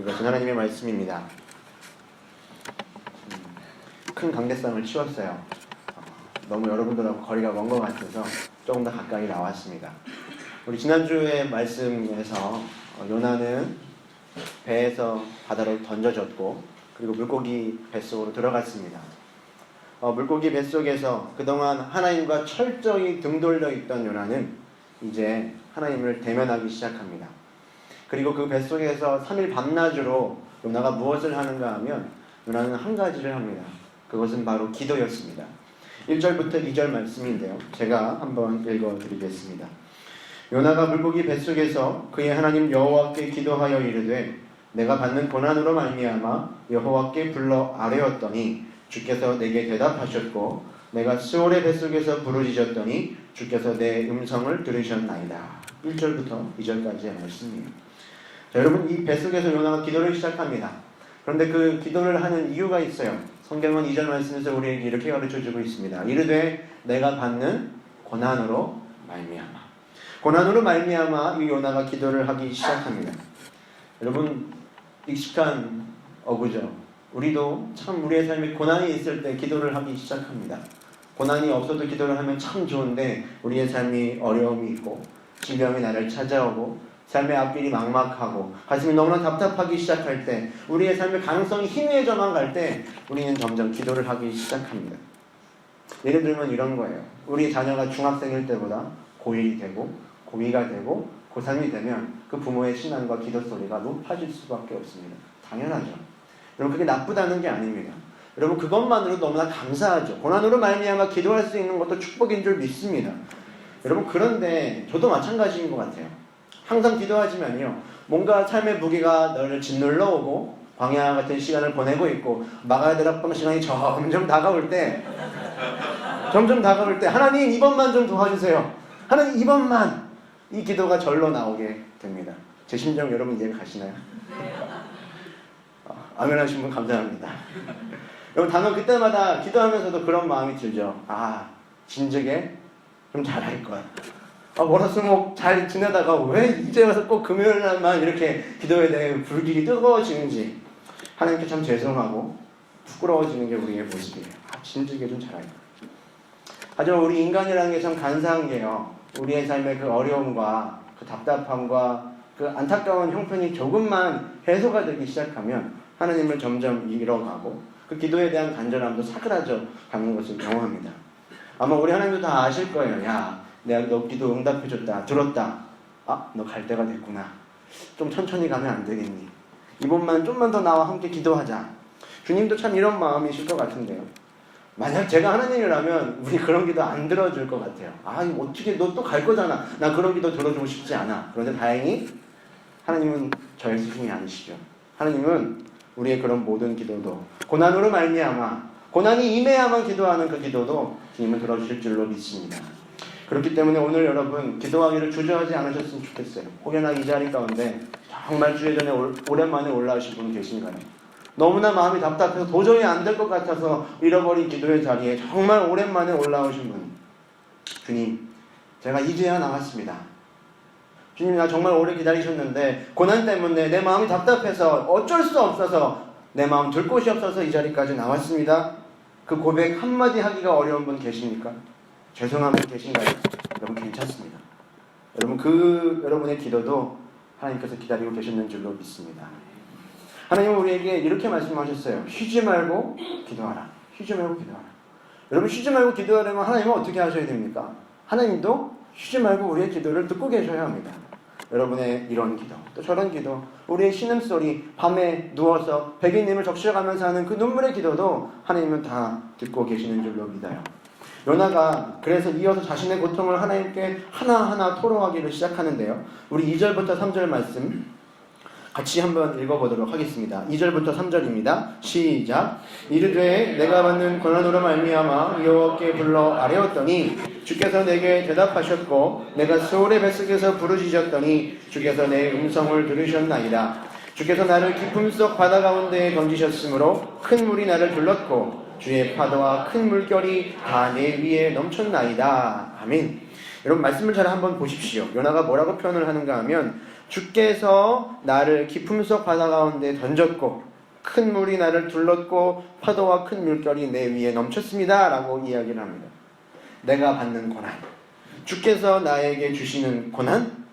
이것은 하나님의 말씀입니다. 큰 강대상을 치웠어요. 너무 여러분들하고 거리가 먼 것 같아서 조금 더 가까이 나왔습니다. 우리 지난주에 말씀에서 요나는 배에서 바다로 던져졌고 그리고 물고기 뱃속으로 들어갔습니다. 물고기 뱃속에서 그동안 하나님과 철저히 등 돌려 있던 요나는 이제 하나님을 대면하기 시작합니다. 그리고 그 뱃속에서 3일 밤낮으로 요나가 무엇을 하는가 하면 요나는 한 가지를 합니다. 그것은 바로 기도였습니다. 1절부터 2절 말씀인데요. 제가 한번 읽어드리겠습니다. 요나가 물고기 뱃속에서 그의 하나님 여호와께 기도하여 이르되 내가 받는 고난으로 말미암아 여호와께 불러 아뢰었더니 주께서 내게 대답하셨고 내가 스올의 뱃속에서 부르짖었더니 주께서 내 음성을 들으셨나이다. 1절부터 2절까지의 말씀이에요. 자, 여러분, 이 뱃속에서 요나가 기도를 시작합니다. 그런데 그 기도를 하는 이유가 있어요. 성경은 2절 말씀에서 우리에게 이렇게 가르쳐주고 있습니다. 이르되 내가 받는 고난으로 말미암아. 고난으로 말미암아 이 요나가 기도를 하기 시작합니다. 여러분, 익숙한 어구죠. 우리도 참 우리의 삶에 고난이 있을 때 기도를 하기 시작합니다. 고난이 없어도 기도를 하면 참 좋은데 우리의 삶이 어려움이 있고 질병이 나를 찾아오고 삶의 앞길이 막막하고 가슴이 너무나 답답하기 시작할 때 우리의 삶의 가능성이 희미해져만 갈 때 우리는 점점 기도를 하기 시작합니다. 예를 들면 이런 거예요. 우리 자녀가 중학생일 때보다 고1이 되고 고2가 되고 고3이 되면 그 부모의 신앙과 기도 소리가 높아질 수밖에 없습니다. 당연하죠. 여러분, 그게 나쁘다는 게 아닙니다. 여러분, 그것만으로 너무나 감사하죠. 고난으로 말미암아 기도할 수 있는 것도 축복인 줄 믿습니다. 여러분, 그런데 저도 마찬가지인 것 같아요. 항상 기도하지만요, 뭔가 삶의 무게가 너를 짓눌러 오고 광야 같은 시간을 보내고 있고 막아야 될 합방 시간이 점점 다가올 때 하나님 이번만 좀 도와주세요. 하나님 이번만, 이 기도가 절로 나오게 됩니다. 제 심정 여러분 이해가 가시나요? 아멘 하신 분 감사합니다. 여러분, 단원 그때마다 기도하면서도 그런 마음이 들죠. 진즉에 좀 잘할 걸. 월화수목 잘 지내다가 왜 이제 와서 꼭 금요일날만 이렇게 기도에 대해 불길이 뜨거워지는지 하나님께 참 죄송하고 부끄러워지는 게 우리의 모습이에요. 진즉에 좀 잘할 걸. 하지만 우리 인간이라는 게 참 간사한 게요, 우리의 삶의 그 어려움과 그 답답함과 그 안타까운 형편이 조금만 해소가 되기 시작하면 하나님을 점점 잃어가고 그 기도에 대한 간절함도 사그라져 가는 것을 경험합니다. 아마 우리 하나님도 다 아실 거예요. 야, 내가 너 기도 응답해줬다, 들었다. 너 갈 때가 됐구나. 좀 천천히 가면 안 되겠니? 이번만 좀만 더 나와 함께 기도하자. 주님도 참 이런 마음이실 것 같은데요. 만약 제가 하나님이라면 우리 그런 기도 안 들어줄 것 같아요. 어떻게 너 또 갈 거잖아. 나 그런 기도 들어주고 싶지 않아. 그런데 다행히 하나님은 저의 스승이 아니시죠. 하나님은 우리의 그런 모든 기도도 고난으로 말미암아, 고난이 임해야만 기도하는 그 기도도 주님은 들어주실 줄로 믿습니다. 그렇기 때문에 오늘 여러분, 기도하기를 주저하지 않으셨으면 좋겠어요. 혹여나 이 자리 가운데 정말 주의 전에 오랜만에 올라오신 분 계신가요? 너무나 마음이 답답해서 도저히 안 될 것 같아서 잃어버린 기도의 자리에 정말 오랜만에 올라오신 분, 주님, 제가 이제야 나왔습니다. 주님, 나 정말 오래 기다리셨는데 고난 때문에 내 마음이 답답해서 어쩔 수 없어서 내 마음 둘 곳이 없어서 이 자리까지 나왔습니다. 그 고백 한마디 하기가 어려운 분 계십니까? 죄송한 분 계신가요? 여러분, 괜찮습니다. 여러분, 여러분의 기도도 하나님께서 기다리고 계셨는 줄로 믿습니다. 하나님은 우리에게 이렇게 말씀하셨어요. 쉬지 말고 기도하라. 쉬지 말고 기도하라. 여러분, 쉬지 말고 기도하려면 하나님은 어떻게 하셔야 됩니까? 하나님도 쉬지 말고 우리의 기도를 듣고 계셔야 합니다. 여러분의 이런 기도, 또 저런 기도, 우리의 신음소리, 밤에 누워서 백인님을 적셔가면서 하는 그 눈물의 기도도 하나님은 다 듣고 계시는 줄로 믿어요. 요나가 그래서 이어서 자신의 고통을 하나님께 하나하나 토로하기를 시작하는데요. 우리 2절부터 3절 말씀 같이 한번 읽어보도록 하겠습니다. 2절부터 3절입니다. 시작. 이르되 내가 받는 고난으로 말미암아 여호와께 불러 아뢰었더니 주께서 내게 대답하셨고 내가 스올의 뱃속에서 부르짖었더니 주께서 내 음성을 들으셨나이다. 주께서 나를 깊음 속 바다 가운데에 던지셨으므로 큰 물이 나를 둘렀고 주의 파도와 큰 물결이 다 내 위에 넘쳤나이다. 아멘. 여러분, 말씀을 잘 한번 보십시오. 요나가 뭐라고 표현을 하는가 하면 주께서 나를 깊음 속 바다 가운데 던졌고 큰 물이 나를 둘렀고 파도와 큰 물결이 내 위에 넘쳤습니다. 라고 이야기를 합니다. 내가 받는 고난, 주께서 나에게 주시는 고난.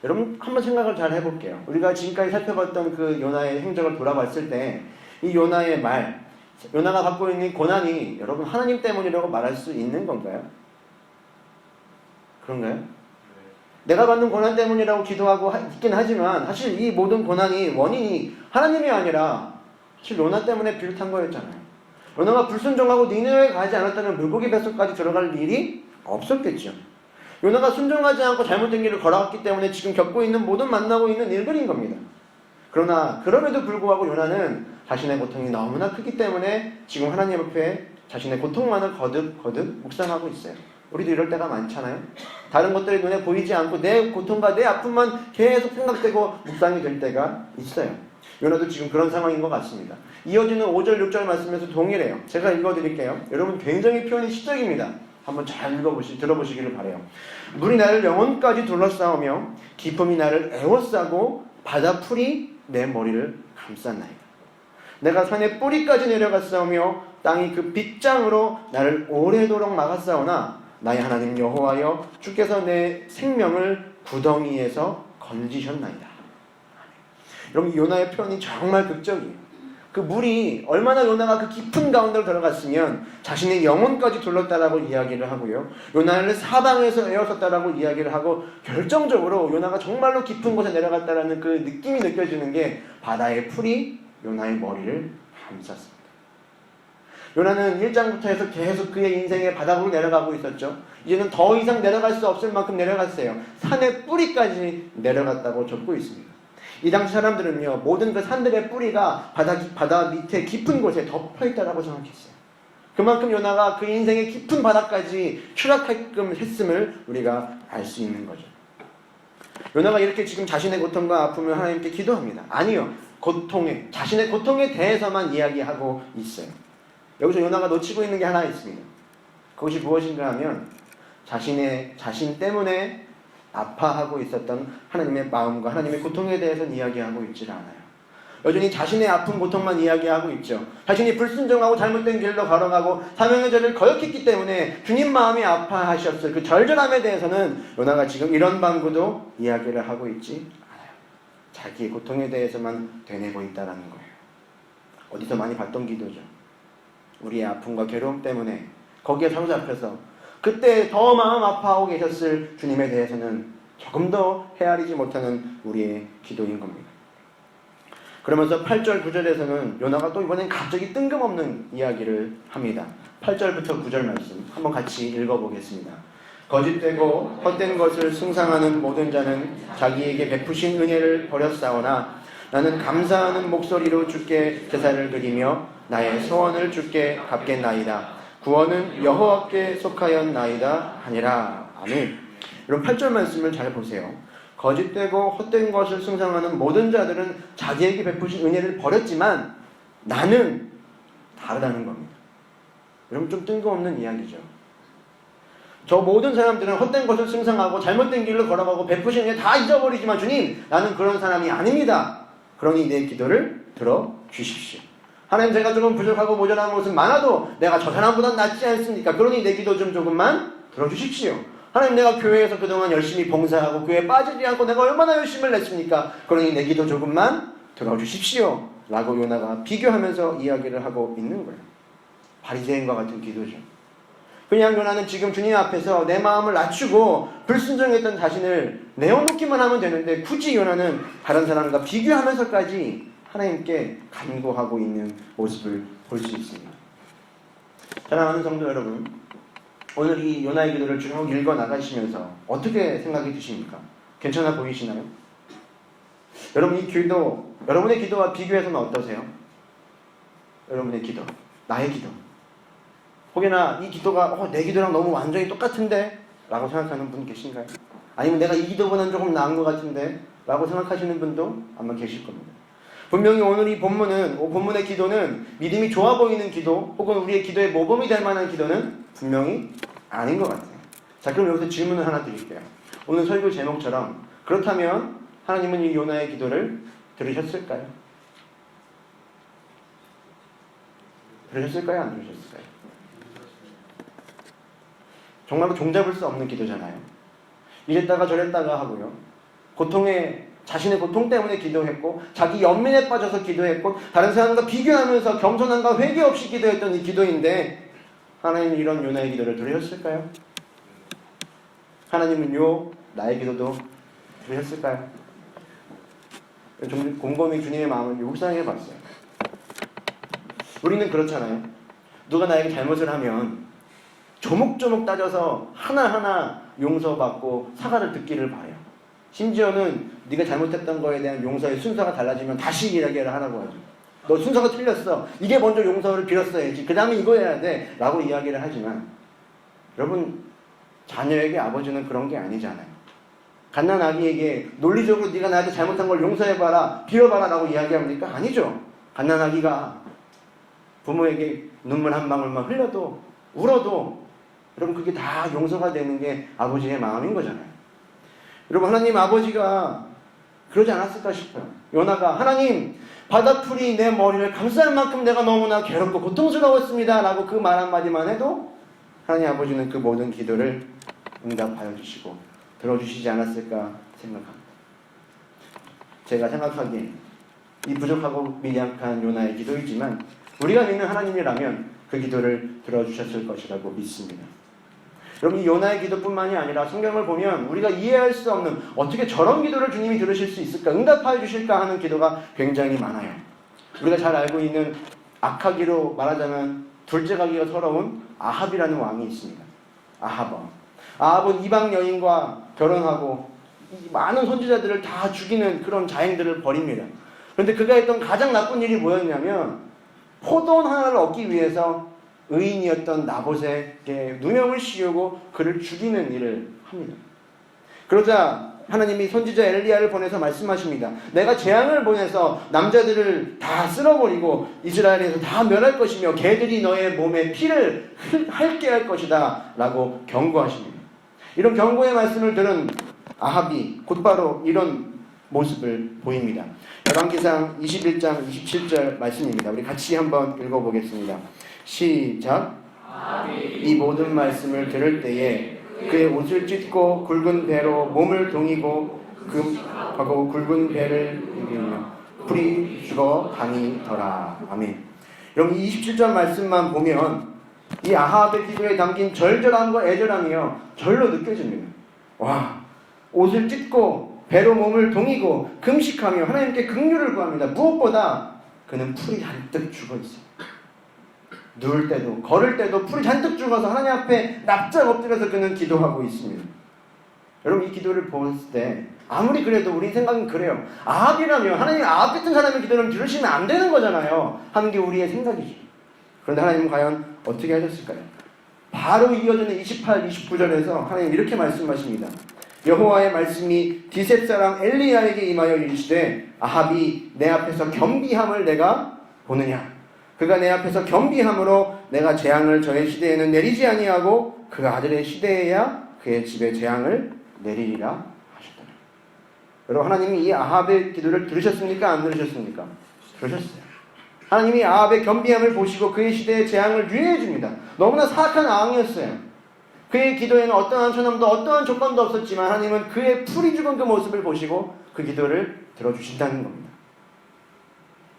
여러분 한번 생각을 잘 해볼게요. 우리가 지금까지 살펴봤던 그 요나의 행적을 돌아봤을 때 이 요나의 말, 요나가 받고 있는 고난이 여러분 하나님 때문이라고 말할 수 있는 건가요? 그런가요? 내가 받는 고난 때문이라고 기도하고 있긴 하지만 사실 이 모든 고난이 원인이 하나님이 아니라 사실 요나 때문에 비롯한 거였잖아요. 요나가 불순종하고 니느웨에 가지 않았다면 물고기 뱃속까지 들어갈 일이 없었겠죠. 요나가 순종하지 않고 잘못된 길을 걸어갔기 때문에 지금 겪고 있는 모든 만나고 있는 일들인 겁니다. 그러나 그럼에도 불구하고 요나는 자신의 고통이 너무나 크기 때문에 지금 하나님 앞에 자신의 고통만을 거듭 묵상하고 있어요. 우리도 이럴 때가 많잖아요. 다른 것들이 눈에 보이지 않고 내 고통과 내 아픔만 계속 생각되고 묵상이 될 때가 있어요. 요나도 지금 그런 상황인 것 같습니다. 이어지는 5절 6절 말씀에서 동일해요. 제가 읽어드릴게요. 여러분 굉장히 표현이 시적입니다. 한번 잘 들어보시기를 바라요. 물이 나를 영혼까지 둘러싸우며 기쁨이 나를 에워싸고 바다 풀이 내 머리를 감쌌나이다. 내가 산의 뿌리까지 내려갔사오며 땅이 그 빗장으로 나를 오래도록 막았사오나 나의 하나님 여호와여 주께서 내 생명을 구덩이에서 건지셨나이다. 여러분 요나의 표현이 정말 극적이에요. 그 물이 얼마나 요나가 그 깊은 가운데로 들어갔으면 자신의 영혼까지 둘렀다라고 이야기를 하고요. 요나를 사방에서 에워쌌다라고 이야기를 하고 결정적으로 요나가 정말로 깊은 곳에 내려갔다라는 그 느낌이 느껴지는 게 바다의 풀이 요나의 머리를 감쌌습니다. 요나는 1장부터 해서 계속 그의 인생의 바닥으로 내려가고 있었죠. 이제는 더 이상 내려갈 수 없을 만큼 내려갔어요. 산의 뿌리까지 내려갔다고 적고 있습니다. 이 당시 사람들은요, 모든 그 산들의 뿌리가 바다 밑에 깊은 곳에 덮여있다라고 생각했어요. 그만큼 요나가 그 인생의 깊은 바다까지 추락하게끔 했음을 우리가 알 수 있는 거죠. 요나가 이렇게 지금 자신의 고통과 아픔을 하나님께 기도합니다. 아니요, 자신의 고통에 대해서만 이야기하고 있어요. 여기서 요나가 놓치고 있는 게 하나 있습니다. 그것이 무엇인가 하면 자신 때문에 아파하고 있었던 하나님의 마음과 하나님의 고통에 대해서는 이야기하고 있지 않아요. 여전히 자신의 아픈 고통만 이야기하고 있죠. 자신이 불순종하고 잘못된 길로 걸어가고 사명의 죄를 거역했기 때문에 주님 마음이 아파하셨을 그 절절함에 대해서는 요나가 지금 이런 방구도 이야기를 하고 있지 않아요. 자기의 고통에 대해서만 되뇌고 있다는 거예요. 어디서 많이 봤던 기도죠. 우리의 아픔과 괴로움 때문에 거기에 사로잡혀서 그때 더 마음 아파하고 계셨을 주님에 대해서는 조금 더 헤아리지 못하는 우리의 기도인 겁니다. 그러면서 8절 9절에서는 요나가 또 이번엔 갑자기 뜬금없는 이야기를 합니다. 8절부터 9절 말씀 한번 같이 읽어보겠습니다. 거짓되고 헛된 것을 숭상하는 모든 자는 자기에게 베푸신 은혜를 버렸사오나 나는 감사하는 목소리로 주께 제사를 드리며 나의 소원을 주께 갚겠나이다. 구원은 여호와께 속하였나이다 하니라. 아멘. 여러분 8절 말씀을 잘 보세요. 거짓되고 헛된 것을 숭상하는 모든 자들은 자기에게 베푸신 은혜를 버렸지만 나는 다르다는 겁니다. 여러분 좀 뜬금없는 이야기죠. 저 모든 사람들은 헛된 것을 숭상하고 잘못된 길로 걸어가고 베푸신 은혜 다 잊어버리지만 주님, 나는 그런 사람이 아닙니다. 그러니 내 기도를 들어주십시오. 하나님, 제가 조금 부족하고 모자란 것은 많아도 내가 저 사람보다 낫지 않습니까? 그러니 내 기도 좀 조금만 들어주십시오. 하나님, 내가 교회에서 그동안 열심히 봉사하고 교회에 빠지지 않고 내가 얼마나 열심을 냈습니까? 그러니 내 기도 조금만 들어주십시오. 라고 요나가 비교하면서 이야기를 하고 있는 거예요. 바리새인과 같은 기도죠. 그냥 요나는 지금 주님 앞에서 내 마음을 낮추고 불순종했던 자신을 내어놓기만 하면 되는데 굳이 요나는 다른 사람과 비교하면서까지 하나님께 간구하고 있는 모습을 볼 수 있습니다. 사랑하는 성도 여러분, 오늘 이 요나의 기도를 쭉 읽어 나가시면서 어떻게 생각이 드십니까? 괜찮아 보이시나요? 여러분 이 기도, 여러분의 기도와 비교해서는 어떠세요? 여러분의 기도, 나의 기도. 혹여나 이 기도가 내 기도랑 너무 완전히 똑같은데? 라고 생각하는 분 계신가요? 아니면 내가 이 기도보다는 조금 나은 것 같은데? 라고 생각하시는 분도 아마 계실 겁니다. 분명히 오늘 이 본문의 기도는 믿음이 좋아 보이는 기도 혹은 우리의 기도의 모범이 될 만한 기도는 분명히 아닌 것 같아요. 자, 그럼 여기서 질문을 하나 드릴게요. 오늘 설교 제목처럼 그렇다면 하나님은 이 요나의 기도를 들으셨을까요? 들으셨을까요? 안 들으셨을까요? 정말로 종잡을 수 없는 기도잖아요. 이랬다가 저랬다가 하고요. 자신의 고통 때문에 기도했고, 자기 연민에 빠져서 기도했고, 다른 사람과 비교하면서 겸손함과 회개 없이 기도했던 이 기도인데, 하나님은 이런 요나의 기도를 들으셨을까요? 하나님은 나의 기도도 들으셨을까요? 좀 곰곰이 주님의 마음을 묵상해 봤어요. 우리는 그렇잖아요. 누가 나에게 잘못을 하면 조목조목 따져서 하나하나 용서받고 사과를 듣기를 바라요. 심지어는 네가 잘못했던 거에 대한 용서의 순서가 달라지면 다시 이야기를 하라고 하죠. 너 순서가 틀렸어. 이게 먼저 용서를 빌었어야지. 그 다음에 이거 해야 돼. 라고 이야기를 하지만 여러분, 자녀에게 아버지는 그런 게 아니잖아요. 갓난 아기에게 논리적으로 네가 나한테 잘못한 걸 용서해봐라, 빌어봐라 라고 이야기합니까? 아니죠. 갓난 아기가 부모에게 눈물 한 방울만 흘려도, 울어도 여러분 그게 다 용서가 되는 게 아버지의 마음인 거잖아요. 여러분, 하나님 아버지가 그러지 않았을까 싶어요. 요나가 하나님, 바다풀이 내 머리를 감쌀 만큼 내가 너무나 괴롭고 고통스러웠습니다 라고 그 말 한마디만 해도 하나님 아버지는 그 모든 기도를 응답하여 주시고 들어주시지 않았을까 생각합니다. 제가 생각하기에 이 부족하고 미약한 요나의 기도이지만 우리가 믿는 하나님이라면 그 기도를 들어주셨을 것이라고 믿습니다. 여러분, 이 요나의 기도뿐만이 아니라 성경을 보면 우리가 이해할 수 없는, 어떻게 저런 기도를 주님이 들으실 수 있을까, 응답하여 주실까 하는 기도가 굉장히 많아요. 우리가 잘 알고 있는 악하기로 말하자면 둘째 가기가 서러운 아합이라는 왕이 있습니다. 아합은 이방 여인과 결혼하고 많은 선지자들을 다 죽이는 그런 자행들을 벌입니다. 그런데 그가 했던 가장 나쁜 일이 뭐였냐면 포도원 하나를 얻기 위해서 의인이었던 나봇에게 누명을 씌우고 그를 죽이는 일을 합니다. 그러자 하나님이 선지자 엘리야를 보내서 말씀하십니다. 내가 재앙을 보내서 남자들을 다 쓸어버리고 이스라엘에서 다 멸할 것이며 개들이 너의 몸에 피를 핥게 할 것이다 라고 경고하십니다. 이런 경고의 말씀을 들은 아합이 곧바로 이런 모습을 보입니다. 열왕기상 21장 27절 말씀입니다. 우리 같이 한번 읽어보겠습니다. 시작. 이 모든 말씀을 들을 때에 그의 옷을 찢고 굵은 배로 몸을 동이고 하고 굵은 배를 이기며 풀이 죽어 다니더라. 아멘. 여러분, 이 27절 말씀만 보면 이 아합의 기도에 담긴 절절함과 애절함이요 절로 느껴집니다. 와, 옷을 찢고 배로 몸을 동이고 금식하며 하나님께 긍휼을 구합니다. 무엇보다 그는 풀이 잔뜩 죽어있어요. 누울 때도 걸을 때도 풀이 잔뜩 죽어서 하나님 앞에 납작 엎드려서 그는 기도하고 있습니다. 여러분, 이 기도를 보았을 때 아무리 그래도 우리 생각은 그래요. 아합이라면, 하나님 아합 같은 사람의 기도를 들으시면 안 되는 거잖아요 하는 게 우리의 생각이죠. 그런데 하나님은 과연 어떻게 하셨을까요? 바로 이어지는 28, 29절에서 하나님 이렇게 말씀하십니다. 여호와의 말씀이 디셋 사람 엘리야에게 임하여 이르시되 아합이 내 앞에서 겸비함을 내가 보느냐. 그가 내 앞에서 겸비함으로 내가 재앙을 저의 시대에는 내리지 아니하고 그 아들의 시대에야 그의 집에 재앙을 내리리라 하셨더라. 여러분, 하나님이 이 아합의 기도를 들으셨습니까? 안 들으셨습니까? 들으셨어요. 하나님이 아합의 겸비함을 보시고 그의 시대에 재앙을 유예해 줍니다. 너무나 사악한 왕이었어요. 그의 기도에는 어떠한 천함도 어떠한 조건도 없었지만 하나님은 그의 풀이 죽은 그 모습을 보시고 그 기도를 들어주신다는 겁니다.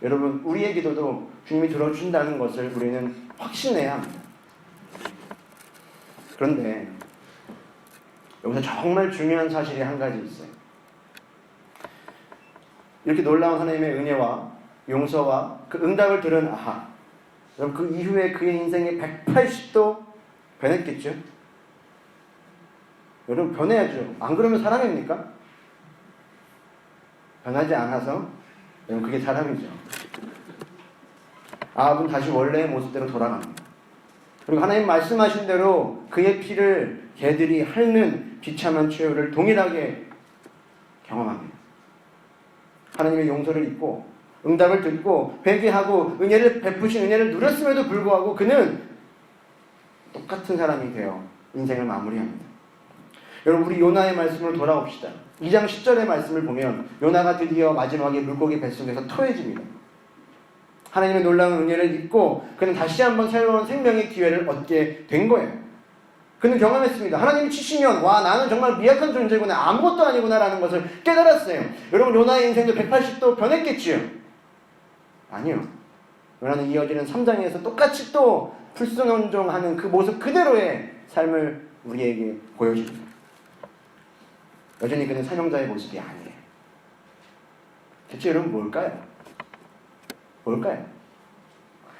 여러분, 우리의 기도도 주님이 들어주신다는 것을 우리는 확신해야 합니다. 그런데 여기서 정말 중요한 사실이 한 가지 있어요. 이렇게 놀라운 하나님의 은혜와 용서와 그 응답을 들은 아합, 그 이후에 그의 인생이 180도 변했겠죠? 여러분, 변해야죠. 안 그러면 사람입니까? 변하지 않아서 여러분, 그게 사람이죠. 아합은 다시 원래의 모습대로 돌아갑니다. 그리고 하나님 말씀하신 대로 그의 피를 개들이 핥는 비참한 최후를 동일하게 경험합니다. 하나님의 용서를 입고 응답을 듣고 회개하고 은혜를 베푸신 은혜를 누렸음에도 불구하고 그는 똑같은 사람이 되어 인생을 마무리합니다. 여러분 우리 요나의 말씀으로 돌아옵시다. 2장 10절의 말씀을 보면 요나가 드디어 마지막에 물고기 뱃속에서 토해집니다. 하나님의 놀라운 은혜를 입고 그는 다시 한번 새로운 생명의 기회를 얻게 된 거예요. 그는 경험했습니다. 하나님이 치시면 와 나는 정말 미약한 존재구나, 아무것도 아니구나 라는 것을 깨달았어요. 여러분 요나의 인생도 180도 변했겠지요? 아니요. 요나는 이어지는 3장에서 똑같이 또 불순종하는 그 모습 그대로의 삶을 우리에게 보여줍니다. 여전히 그는 사명자의 모습이 아니에요. 대체 여러분 뭘까요? 뭘까요?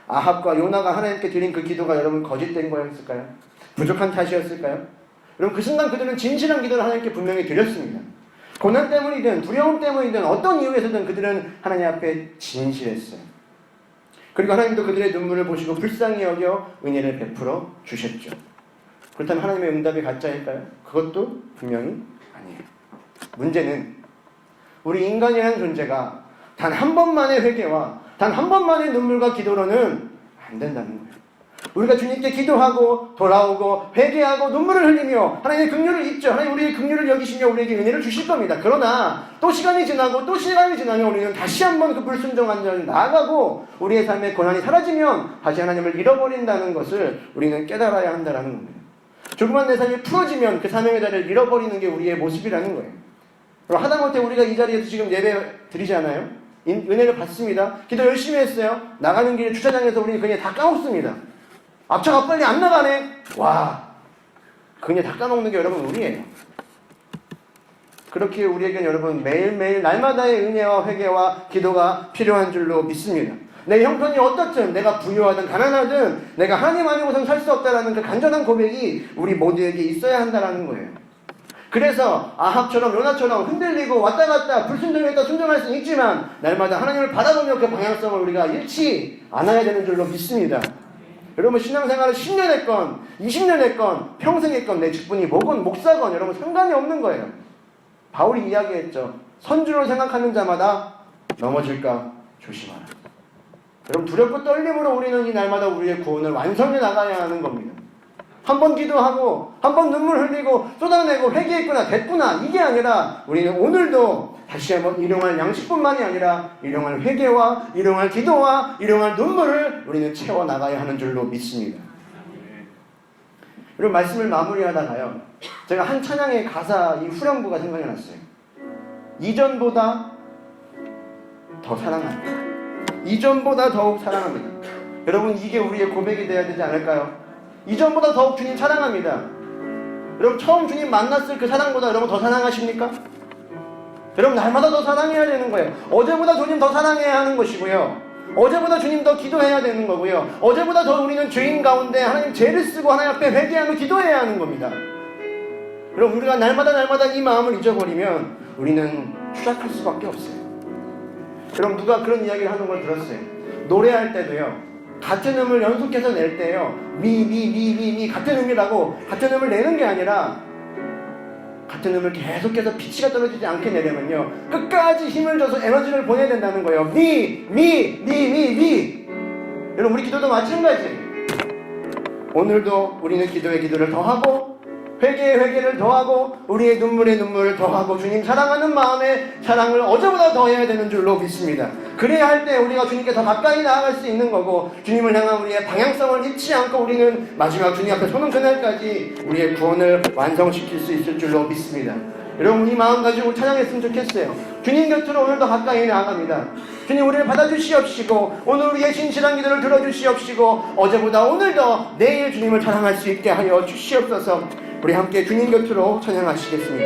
아합과 요나가 하나님께 드린 그 기도가 여러분 거짓된 거였을까요? 부족한 탓이었을까요? 여러분 그 순간 그들은 진실한 기도를 하나님께 분명히 드렸습니다. 고난 때문이든 두려움 때문이든 어떤 이유에서든 그들은 하나님 앞에 진실했어요. 그리고 하나님도 그들의 눈물을 보시고 불쌍히 여겨 은혜를 베풀어 주셨죠. 그렇다면 하나님의 응답이 가짜일까요? 그것도 분명히 아니에요. 문제는 우리 인간이라는 존재가 단 한 번만의 회개와 단 한 번만의 눈물과 기도로는 안 된다는 거예요. 우리가 주님께 기도하고 돌아오고 회개하고 눈물을 흘리며 하나님의 긍휼을 입죠. 하나님 우리의 긍휼을 여기시며 우리에게 은혜를 주실 겁니다. 그러나 또 시간이 지나고 또 시간이 지나면 우리는 다시 한번 그 불순종한 자를 나아가고 우리의 삶의 고난이 사라지면 다시 하나님을 잃어버린다는 것을 우리는 깨달아야 한다는 겁니다. 조그만 내 삶이 풀어지면 그 사명의 자리를 잃어버리는 게 우리의 모습이라는 거예요. 하다못해 우리가 이 자리에서 지금 예배 드리지 않아요? 은혜를 받습니다. 기도 열심히 했어요. 나가는 길에 주차장에서 우리는 그냥 다 까먹습니다. 앞차가 빨리 안 나가네. 와, 그냥 다 까먹는 게 여러분 우리예요. 그렇게 우리에겐 여러분 매일매일 날마다의 은혜와 회개와 기도가 필요한 줄로 믿습니다. 내 형편이 어떻든 내가 부유하든 가난하든 내가 하나님 아니고선 살 수 없다라는 그 간절한 고백이 우리 모두에게 있어야 한다는 거예요. 그래서 아합처럼 요나처럼 흔들리고 왔다 갔다 불순종했다 순종할 수는 있지만 날마다 하나님을 바라보며 그 방향성을 우리가 잃지 않아야 되는 줄로 믿습니다. 여러분 신앙생활을 10년 했건 20년 했건 평생 했건 내 직분이 뭐건 목사건 여러분 상관이 없는 거예요. 바울이 이야기했죠. 선주로 생각하는 자마다 넘어질까 조심하라. 여러분 두렵고 떨림으로 우리는 이 날마다 우리의 구원을 완성해 나가야 하는 겁니다. 한 번 기도하고 한 번 눈물 흘리고 쏟아내고 회개했구나 됐구나 이게 아니라 우리는 오늘도 다시 한번 일용할 양식뿐만이 아니라 일용할 회개와 일용할 기도와 일용할 눈물을 우리는 채워나가야 하는 줄로 믿습니다. 그리고 말씀을 마무리하다가요 제가 한 찬양의 가사 이 후렴구가 생각이 났어요. 이전보다 더 사랑합니다. 이전보다 더욱 사랑합니다. 여러분 이게 우리의 고백이 되어야 되지 않을까요? 이전보다 더욱 주님 사랑합니다. 여러분 처음 주님 만났을 그 사랑보다 여러분 더 사랑하십니까? 여러분 날마다 더 사랑해야 되는 거예요. 어제보다 주님 더 사랑해야 하는 것이고요. 어제보다 주님 더 기도해야 되는 거고요. 어제보다 더 우리는 죄인 가운데 하나님 죄를 쓰고 하나님 앞에 회개하며 기도해야 하는 겁니다. 여러분 우리가 날마다 이 마음을 잊어버리면 우리는 추락할 수밖에 없어요. 여러분 누가 그런 이야기를 하는 걸 들었어요. 노래할 때도요. 같은 음을 연속해서 낼 때요. 미 같은 음이라고 같은 음을 내는 게 아니라 같은 음을 계속해서 피치가 떨어지지 않게 내려면요. 끝까지 힘을 줘서 에너지를 보내야 된다는 거예요. 미. 여러분 우리 기도도 마찬가지예요. 오늘도 우리는 기도의 기도를 더하고 회개의 회개를 더하고 우리의 눈물의 눈물을 더하고 주님 사랑하는 마음의 사랑을 어제보다 더해야 되는 줄로 믿습니다. 그래야 할 때 우리가 주님께 더 가까이 나아갈 수 있는 거고 주님을 향한 우리의 방향성을 잃지 않고 우리는 마지막 주님 앞에 서는 그날까지 우리의 구원을 완성시킬 수 있을 줄로 믿습니다. 여러분 이 마음 가지고 찬양했으면 좋겠어요. 주님 곁으로 오늘도 가까이 나아갑니다. 주님 우리를 받아주시옵시고 오늘 우리의 진실한 기도를 들어주시옵시고 어제보다 오늘도 내일 주님을 찬양할 수 있게 하여 주시옵소서. 우리 함께 주님 곁으로 찬양하시겠습니다.